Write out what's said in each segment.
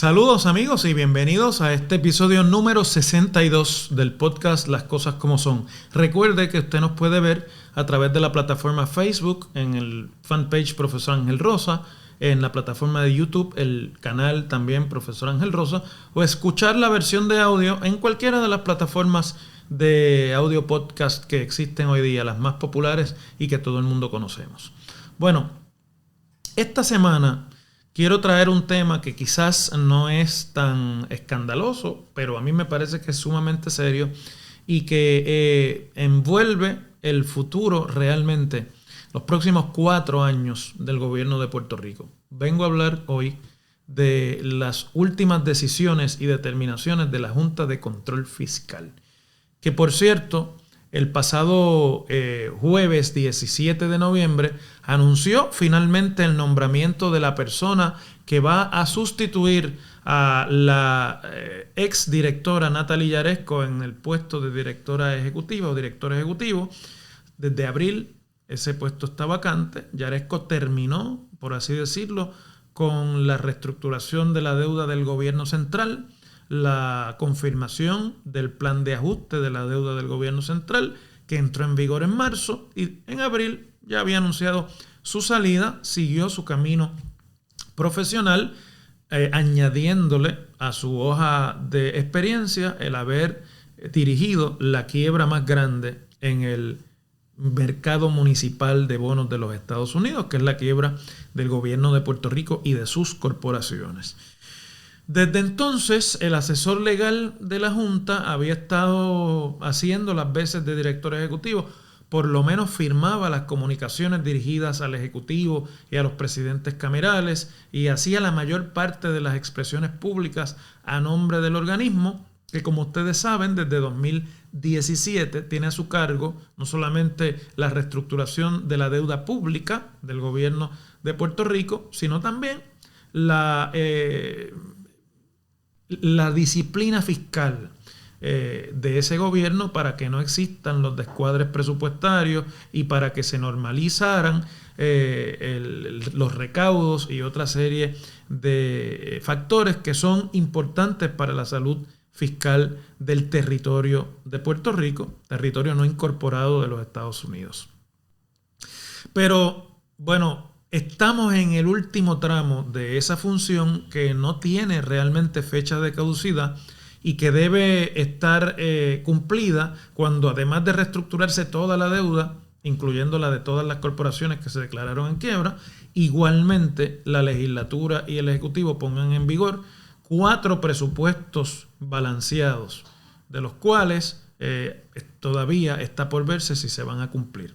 Saludos amigos y bienvenidos a este episodio número 62 del podcast Las Cosas Como Son. Recuerde que usted nos puede ver a través de la plataforma Facebook, en el fanpage Profesor Ángel Rosa, en la plataforma de YouTube, el canal también Profesor Ángel Rosa, o escuchar la versión de audio en cualquiera de las plataformas de audio podcast que existen hoy día, las más populares y que todo el mundo conocemos. Bueno, esta semana quiero traer un tema que quizás no es tan escandaloso, pero a mí me parece que es sumamente serio y que envuelve el futuro realmente, los próximos 4 años del gobierno de Puerto Rico. Vengo a hablar hoy de las últimas decisiones y determinaciones de la Junta de Control Fiscal, que por cierto, el pasado jueves 17 de noviembre anunció finalmente el nombramiento de la persona que va a sustituir a la ex directora Natalie Yaresco en el puesto de directora ejecutiva o director ejecutivo. Desde abril ese puesto está vacante. Yaresco terminó, por así decirlo, con la reestructuración de la deuda del gobierno central, la confirmación del plan de ajuste de la deuda del gobierno central, que entró en vigor en marzo, y en abril ya había anunciado su salida. Siguió su camino profesional, añadiéndole a su hoja de experiencia el haber dirigido la quiebra más grande en el mercado municipal de bonos de los Estados Unidos, que es la quiebra del gobierno de Puerto Rico y de sus corporaciones. Desde entonces, el asesor legal de la Junta había estado haciendo las veces de director ejecutivo. Por lo menos firmaba las comunicaciones dirigidas al Ejecutivo y a los presidentes camerales y hacía la mayor parte de las expresiones públicas a nombre del organismo, que como ustedes saben, desde 2017 tiene a su cargo no solamente la reestructuración de la deuda pública del gobierno de Puerto Rico, sino también la disciplina fiscal de ese gobierno, para que no existan los descuadres presupuestarios y para que se normalizaran los recaudos y otra serie de factores que son importantes para la salud fiscal del territorio de Puerto Rico, territorio no incorporado de los Estados Unidos. Pero bueno, estamos en el último tramo de esa función, que no tiene realmente fecha de caducidad y que debe estar cumplida cuando, además de reestructurarse toda la deuda, incluyendo la de todas las corporaciones que se declararon en quiebra, igualmente la legislatura y el Ejecutivo pongan en vigor 4 presupuestos balanceados, de los cuales todavía está por verse si se van a cumplir.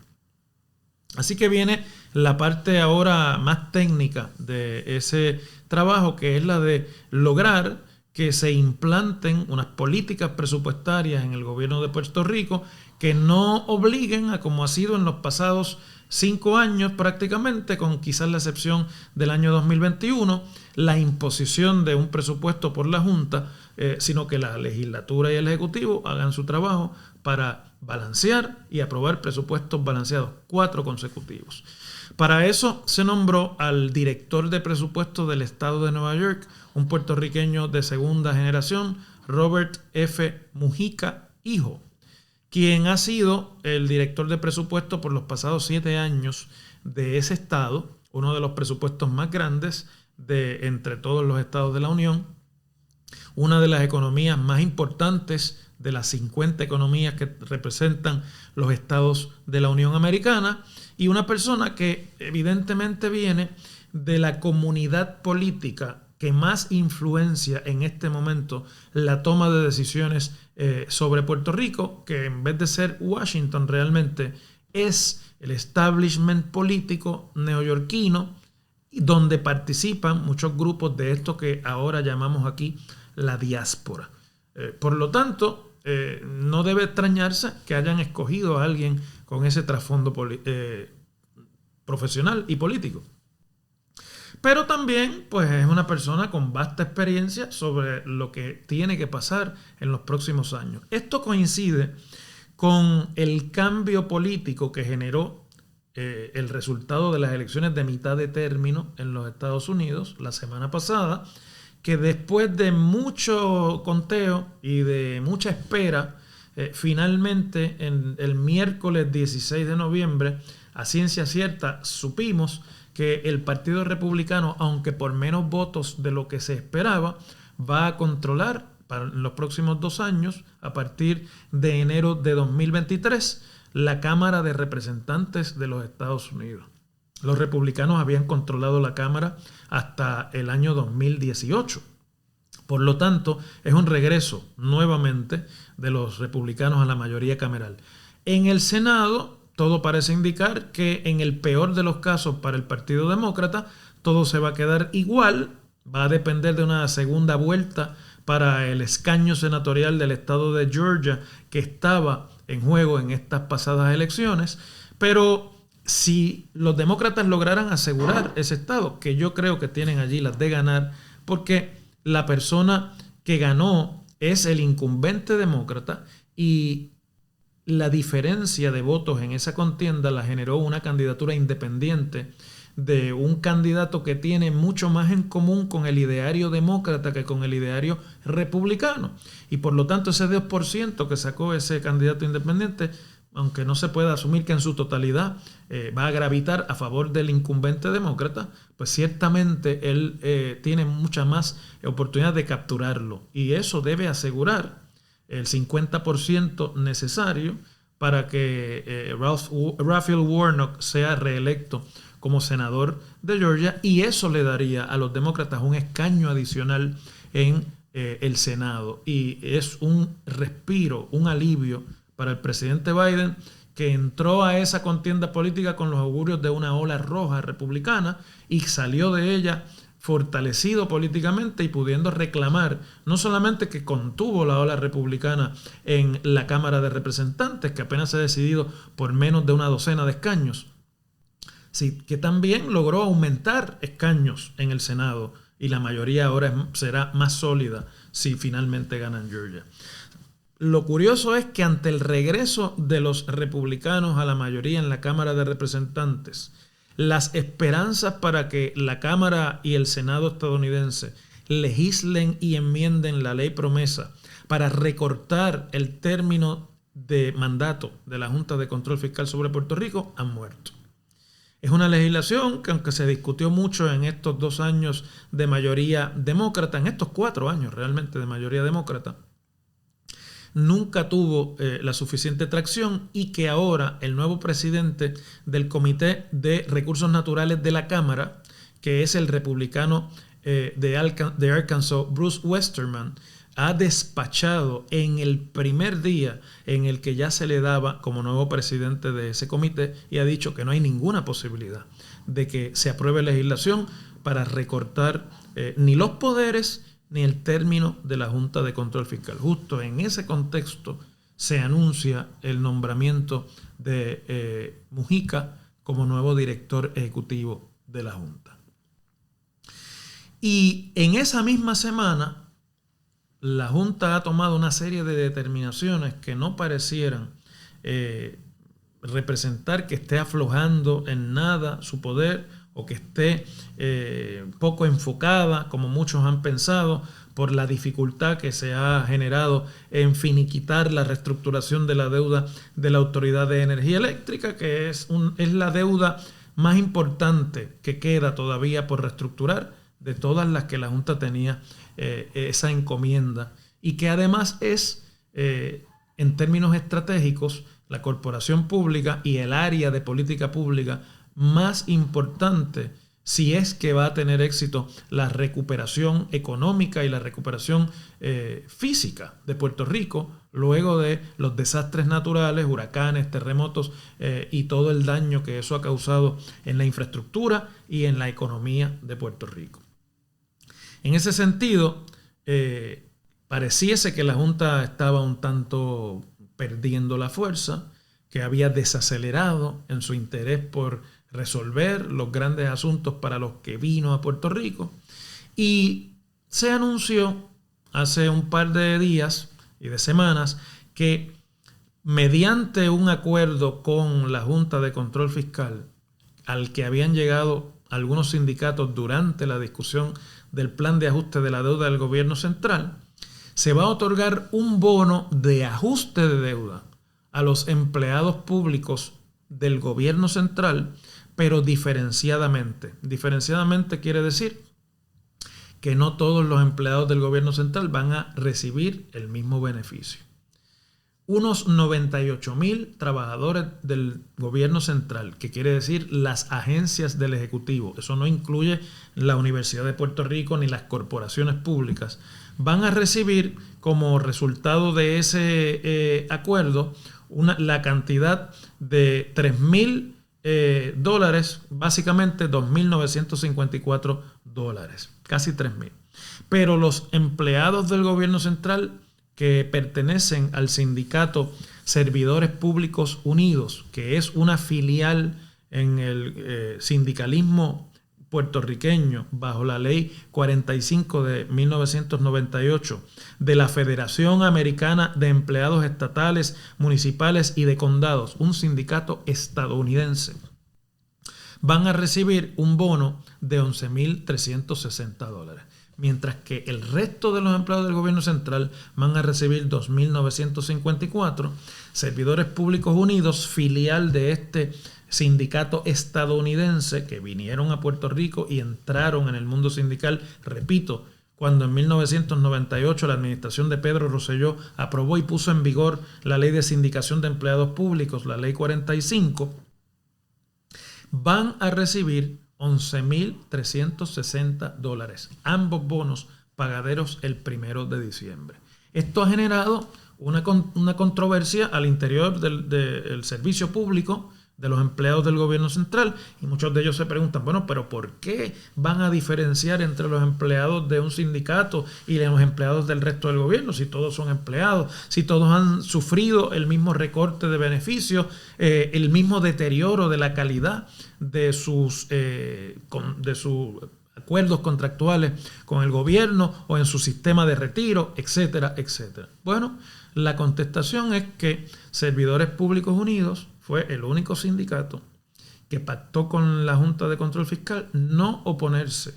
Así que viene la parte ahora más técnica de ese trabajo, que es la de lograr que se implanten unas políticas presupuestarias en el gobierno de Puerto Rico que no obliguen a, como ha sido en los pasados 5 años prácticamente, con quizás la excepción del año 2021, la imposición de un presupuesto por la Junta, sino que la legislatura y el Ejecutivo hagan su trabajo para balancear y aprobar presupuestos balanceados, 4 consecutivos. Para eso se nombró al director de presupuesto del estado de Nueva York, un puertorriqueño de segunda generación, Robert F. Mujica, hijo, quien ha sido el director de presupuesto por los pasados 7 años de ese estado, uno de los presupuestos más grandes de entre todos los estados de la Unión, una de las economías más importantes de las 50 economías que representan los estados de la Unión Americana, y una persona que evidentemente viene de la comunidad política que más influencia en este momento la toma de decisiones sobre Puerto Rico, que en vez de ser Washington realmente es el establishment político neoyorquino, donde participan muchos grupos de esto que ahora llamamos aquí la diáspora. Por lo tanto, no debe extrañarse que hayan escogido a alguien con ese trasfondo profesional y político. Pero también pues es una persona con vasta experiencia sobre lo que tiene que pasar en los próximos años. Esto coincide con el cambio político que generó el resultado de las elecciones de mitad de término en los Estados Unidos la semana pasada, que después de mucho conteo y de mucha espera, finalmente el miércoles 16 de noviembre, a ciencia cierta, supimos que el Partido Republicano, aunque por menos votos de lo que se esperaba, va a controlar para los próximos 2 años, a partir de enero de 2023, la Cámara de Representantes de los Estados Unidos. Los republicanos habían controlado la Cámara hasta el año 2018. Por lo tanto, es un regreso nuevamente de los republicanos a la mayoría cameral. En el Senado, todo parece indicar que en el peor de los casos para el Partido Demócrata, todo se va a quedar igual. Va a depender de una segunda vuelta para el escaño senatorial del estado de Georgia que estaba en juego en estas pasadas elecciones. Pero si los demócratas lograran asegurar ese estado, que yo creo que tienen allí las de ganar, porque la persona que ganó es el incumbente demócrata y la diferencia de votos en esa contienda la generó una candidatura independiente de un candidato que tiene mucho más en común con el ideario demócrata que con el ideario republicano. Y por lo tanto ese 2% que sacó ese candidato independiente, aunque no se pueda asumir que en su totalidad va a gravitar a favor del incumbente demócrata, pues ciertamente él tiene mucha más oportunidad de capturarlo. Y eso debe asegurar el 50% necesario para que Raphael Warnock sea reelecto como senador de Georgia, y eso le daría a los demócratas un escaño adicional en el Senado. Y es un respiro, un alivio para el presidente Biden, que entró a esa contienda política con los augurios de una ola roja republicana y salió de ella fortalecido políticamente y pudiendo reclamar no solamente que contuvo la ola republicana en la Cámara de Representantes, que apenas se ha decidido por menos de una docena de escaños, sí, que también logró aumentar escaños en el Senado, y la mayoría ahora será más sólida si finalmente ganan Georgia. Lo curioso es que ante el regreso de los republicanos a la mayoría en la Cámara de Representantes, las esperanzas para que la Cámara y el Senado estadounidense legislen y enmienden la ley promesa para recortar el término de mandato de la Junta de Control Fiscal sobre Puerto Rico han muerto. Es una legislación que, aunque se discutió mucho en estos 2 años de mayoría demócrata, en estos 4 años realmente de mayoría demócrata, nunca tuvo la suficiente tracción, y que ahora el nuevo presidente del Comité de Recursos Naturales de la Cámara, que es el republicano de Arkansas, Bruce Westerman, ha despachado en el primer día en el que ya se le daba como nuevo presidente de ese comité, y ha dicho que no hay ninguna posibilidad de que se apruebe legislación para recortar ni los poderes ni el término de la Junta de Control Fiscal. Justo en ese contexto se anuncia el nombramiento de Mujica como nuevo director ejecutivo de la Junta. Y en esa misma semana, la Junta ha tomado una serie de determinaciones que no parecieran representar que esté aflojando en nada su poder, o que esté poco enfocada, como muchos han pensado, por la dificultad que se ha generado en finiquitar la reestructuración de la deuda de la Autoridad de Energía Eléctrica, que es la deuda más importante que queda todavía por reestructurar de todas las que la Junta tenía esa encomienda, y que además es, en términos estratégicos, la corporación pública y el área de política pública más importante si es que va a tener éxito la recuperación económica y la recuperación física de Puerto Rico luego de los desastres naturales, huracanes, terremotos y todo el daño que eso ha causado en la infraestructura y en la economía de Puerto Rico. En ese sentido, pareciese que la Junta estaba un tanto perdiendo la fuerza, que había desacelerado en su interés por resolver los grandes asuntos para los que vino a Puerto Rico, y se anunció hace un par de días y de semanas que, mediante un acuerdo con la Junta de Control Fiscal al que habían llegado algunos sindicatos durante la discusión del plan de ajuste de la deuda del gobierno central, se va a otorgar un bono de ajuste de deuda a los empleados públicos del gobierno central, pero diferenciadamente. Diferenciadamente quiere decir que no todos los empleados del gobierno central van a recibir el mismo beneficio. Unos 98,000 trabajadores del gobierno central, que quiere decir las agencias del Ejecutivo, eso no incluye la Universidad de Puerto Rico ni las corporaciones públicas, van a recibir como resultado de ese acuerdo la cantidad de $3,000, básicamente $2,954, casi 3,000. Pero los empleados del gobierno central que pertenecen al sindicato Servidores Públicos Unidos, que es una filial en el sindicalismo puertorriqueño bajo la ley 45 de 1998 de la Federación Americana de Empleados Estatales, Municipales y de Condados, un sindicato estadounidense, van a recibir un bono de $11,360. Mientras que el resto de los empleados del gobierno central van a recibir $2,954. Servidores Públicos Unidos, filial de este sindicato estadounidense que vinieron a Puerto Rico y entraron en el mundo sindical, repito, cuando en 1998 la administración de Pedro Rosselló aprobó y puso en vigor la Ley de Sindicación de Empleados Públicos, la Ley 45, van a recibir $11,360, ambos bonos pagaderos el 1 de diciembre. Esto ha generado una controversia al interior del servicio público de los empleados del gobierno central, y muchos de ellos se preguntan, bueno, pero ¿por qué van a diferenciar entre los empleados de un sindicato y los empleados del resto del gobierno? Si todos son empleados, si todos han sufrido el mismo recorte de beneficios, el mismo deterioro de la calidad de sus acuerdos contractuales con el gobierno o en su sistema de retiro, etcétera, etcétera. Bueno, la contestación es que Servidores Públicos Unidos fue el único sindicato que pactó con la Junta de Control Fiscal no oponerse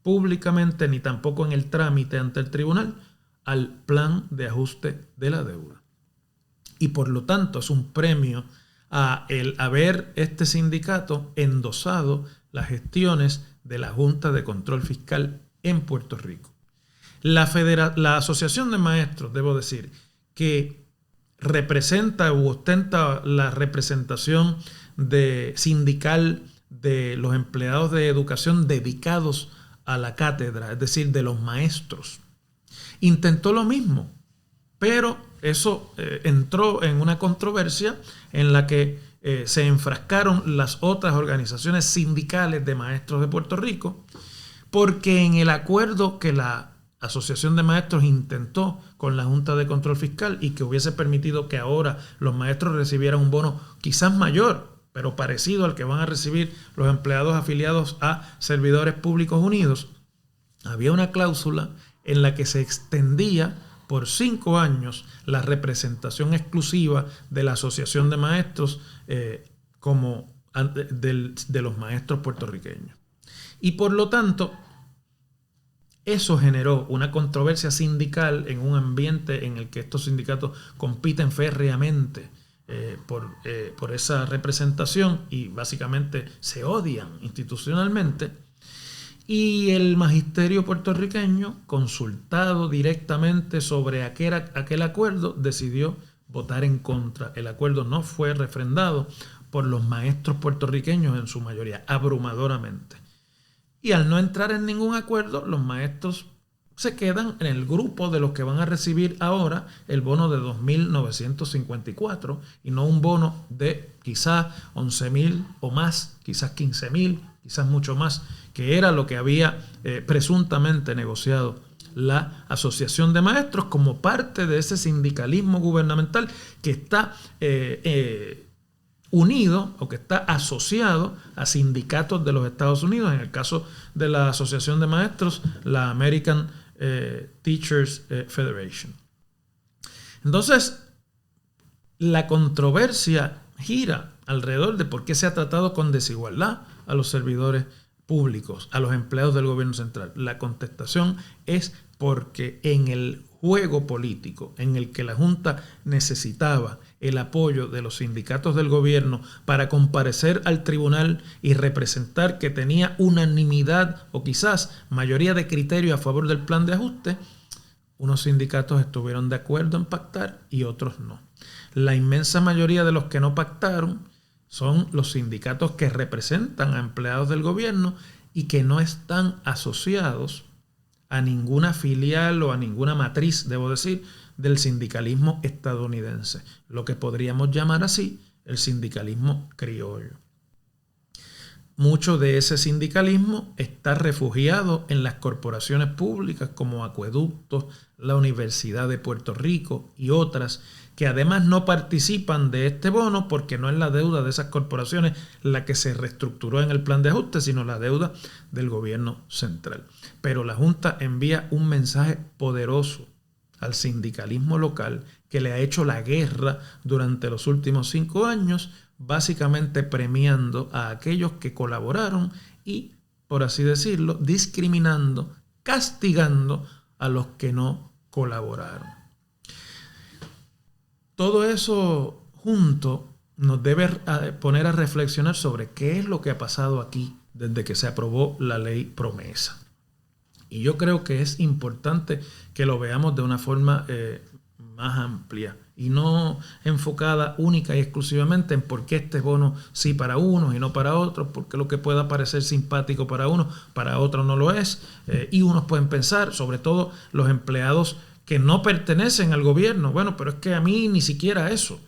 públicamente ni tampoco en el trámite ante el tribunal al plan de ajuste de la deuda. Y por lo tanto es un premio a el haber este sindicato endosado las gestiones de la Junta de Control Fiscal en Puerto Rico. La Asociación de Maestros, debo decir, que representa u ostenta la representación sindical de los empleados de educación dedicados a la cátedra, es decir, de los maestros. Intentó lo mismo, pero eso entró en una controversia en la que se enfrascaron las otras organizaciones sindicales de maestros de Puerto Rico, porque en el acuerdo que la Asociación de Maestros intentó con la Junta de Control Fiscal y que hubiese permitido que ahora los maestros recibieran un bono quizás mayor, pero parecido al que van a recibir los empleados afiliados a Servidores Públicos Unidos, había una cláusula en la que se extendía por 5 años la representación exclusiva de la Asociación de Maestros de los maestros puertorriqueños. Y por lo tanto, eso generó una controversia sindical en un ambiente en el que estos sindicatos compiten férreamente por esa representación y básicamente se odian institucionalmente. Y el magisterio puertorriqueño, consultado directamente sobre aquel acuerdo, decidió votar en contra. El acuerdo no fue refrendado por los maestros puertorriqueños en su mayoría, abrumadoramente. Y al no entrar en ningún acuerdo, los maestros se quedan en el grupo de los que van a recibir ahora el bono de $2,954 y no un bono de quizás 11,000 o más, quizás 15,000, quizás mucho más, que era lo que había presuntamente negociado la Asociación de Maestros como parte de ese sindicalismo gubernamental que está unido o que está asociado a sindicatos de los Estados Unidos, en el caso de la Asociación de Maestros, la American Teachers Federation. Entonces, la controversia gira alrededor de por qué se ha tratado con desigualdad a los servidores públicos, a los empleados del gobierno central? La contestación es porque en el juego político en el que la Junta necesitaba el apoyo de los sindicatos del gobierno para comparecer al tribunal y representar que tenía unanimidad o quizás mayoría de criterio a favor del plan de ajuste, unos sindicatos estuvieron de acuerdo en pactar y otros no. La inmensa mayoría de los que no pactaron son los sindicatos que representan a empleados del gobierno y que no están asociados a ninguna filial o a ninguna matriz, debo decir, del sindicalismo estadounidense, lo que podríamos llamar así el sindicalismo criollo. Mucho de ese sindicalismo está refugiado en las corporaciones públicas como Acueductos, la Universidad de Puerto Rico y otras, que además no participan de este bono porque no es la deuda de esas corporaciones la que se reestructuró en el plan de ajuste, sino la deuda del gobierno central. Pero la Junta envía un mensaje poderoso al sindicalismo local que le ha hecho la guerra durante los últimos 5 años, básicamente premiando a aquellos que colaboraron y, por así decirlo, discriminando, castigando a los que no colaboraron. Todo eso junto nos debe poner a reflexionar sobre qué es lo que ha pasado aquí desde que se aprobó la ley promesa. Y yo creo que es importante que lo veamos de una forma más amplia y no enfocada única y exclusivamente en por qué este bono sí para unos y no para otros, porque lo que pueda parecer simpático para unos, para otros no lo es. Y unos pueden pensar, sobre todo los empleados que no pertenecen al gobierno, bueno, pero es que a mí ni siquiera eso.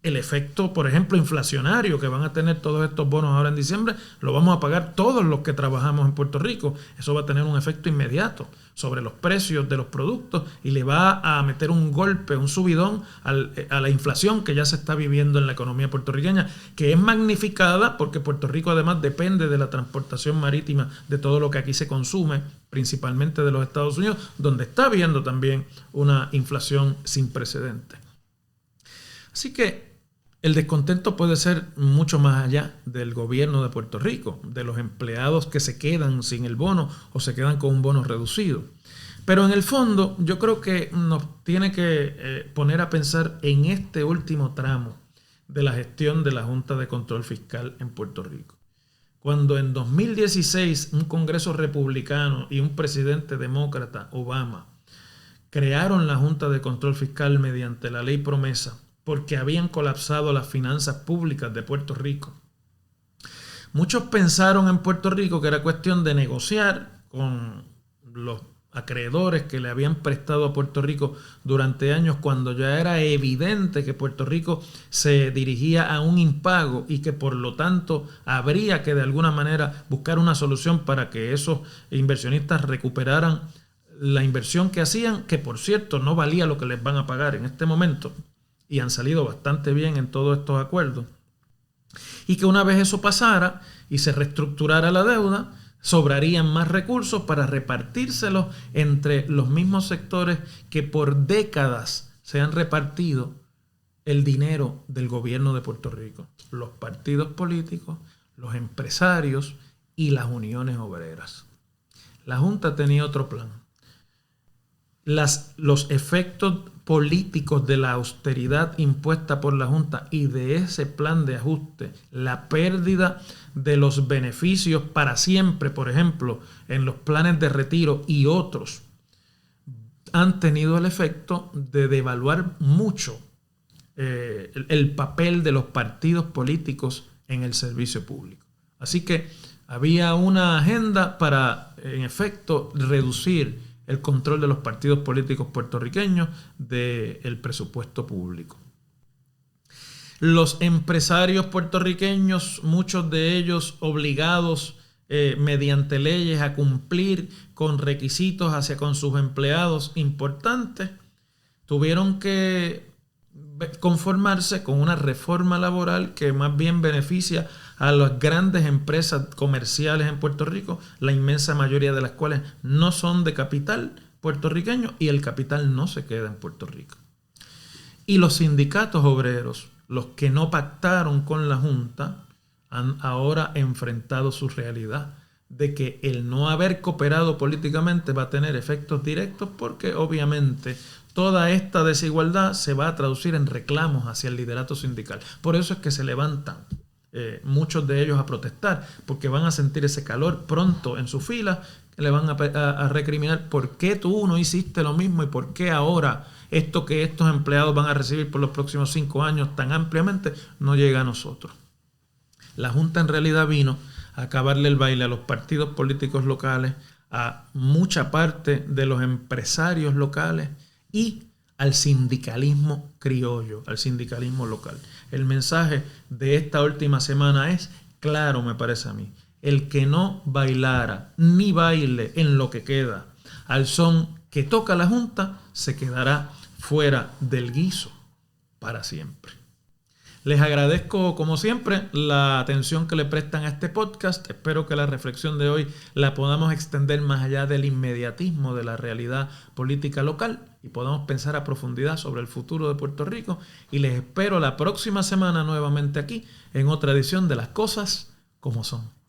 El efecto, por ejemplo, inflacionario que van a tener todos estos bonos ahora en diciembre, lo vamos a pagar todos los que trabajamos en Puerto Rico. Eso va a tener un efecto inmediato sobre los precios de los productos y le va a meter un golpe, un subidón a la inflación que ya se está viviendo en la economía puertorriqueña, que es magnificada porque Puerto Rico además depende de la transportación marítima de todo lo que aquí se consume, principalmente de los Estados Unidos, donde está habiendo también una inflación sin precedentes. Así que el descontento puede ser mucho más allá del gobierno de Puerto Rico, de los empleados que se quedan sin el bono o se quedan con un bono reducido. Pero en el fondo yo creo que nos tiene que poner a pensar en este último tramo de la gestión de la Junta de Control Fiscal en Puerto Rico. Cuando en 2016 un Congreso republicano y un presidente demócrata, Obama, crearon la Junta de Control Fiscal mediante la ley promesa, porque habían colapsado las finanzas públicas de Puerto Rico. Muchos pensaron en Puerto Rico que era cuestión de negociar con los acreedores que le habían prestado a Puerto Rico durante años, cuando ya era evidente que Puerto Rico se dirigía a un impago y que por lo tanto habría que de alguna manera buscar una solución para que esos inversionistas recuperaran la inversión que hacían, que por cierto no valía lo que les van a pagar en este momento. Y han salido bastante bien en todos estos acuerdos. Y que una vez eso pasara y se reestructurara la deuda, sobrarían más recursos para repartírselos entre los mismos sectores que por décadas se han repartido el dinero del gobierno de Puerto Rico. Los partidos políticos, los empresarios y las uniones obreras. La Junta tenía otro plan. Los efectos políticos de la austeridad impuesta por la Junta y de ese plan de ajuste, la pérdida de los beneficios para siempre, por ejemplo, en los planes de retiro y otros, han tenido el efecto de devaluar mucho el papel de los partidos políticos en el servicio público. Así que había una agenda para, en efecto, reducir el control de los partidos políticos puertorriqueños del presupuesto público. Los empresarios puertorriqueños, muchos de ellos obligados mediante leyes a cumplir con requisitos hacia con sus empleados importantes, tuvieron que conformarse con una reforma laboral que más bien beneficia a las grandes empresas comerciales en Puerto Rico, la inmensa mayoría de las cuales no son de capital puertorriqueño y el capital no se queda en Puerto Rico. Y los sindicatos obreros, los que no pactaron con la Junta, han ahora enfrentado su realidad de que el no haber cooperado políticamente va a tener efectos directos, porque obviamente toda esta desigualdad se va a traducir en reclamos hacia el liderato sindical. Por eso es que se levantan muchos de ellos a protestar, porque van a sentir ese calor pronto en sus filas, le van a recriminar por qué tú no hiciste lo mismo y por qué ahora esto que estos empleados van a recibir por los próximos 5 años tan ampliamente no llega a nosotros. La Junta en realidad vino a acabarle el baile a los partidos políticos locales, a mucha parte de los empresarios locales y al sindicalismo criollo, al sindicalismo local. El mensaje de esta última semana es claro, me parece a mí. El que no bailara ni baile en lo que queda al son que toca la Junta se quedará fuera del guiso para siempre. Les agradezco, como siempre, la atención que le prestan a este podcast. Espero que la reflexión de hoy la podamos extender más allá del inmediatismo de la realidad política local y podamos pensar a profundidad sobre el futuro de Puerto Rico. Y les espero la próxima semana nuevamente aquí en otra edición de Las Cosas como Son.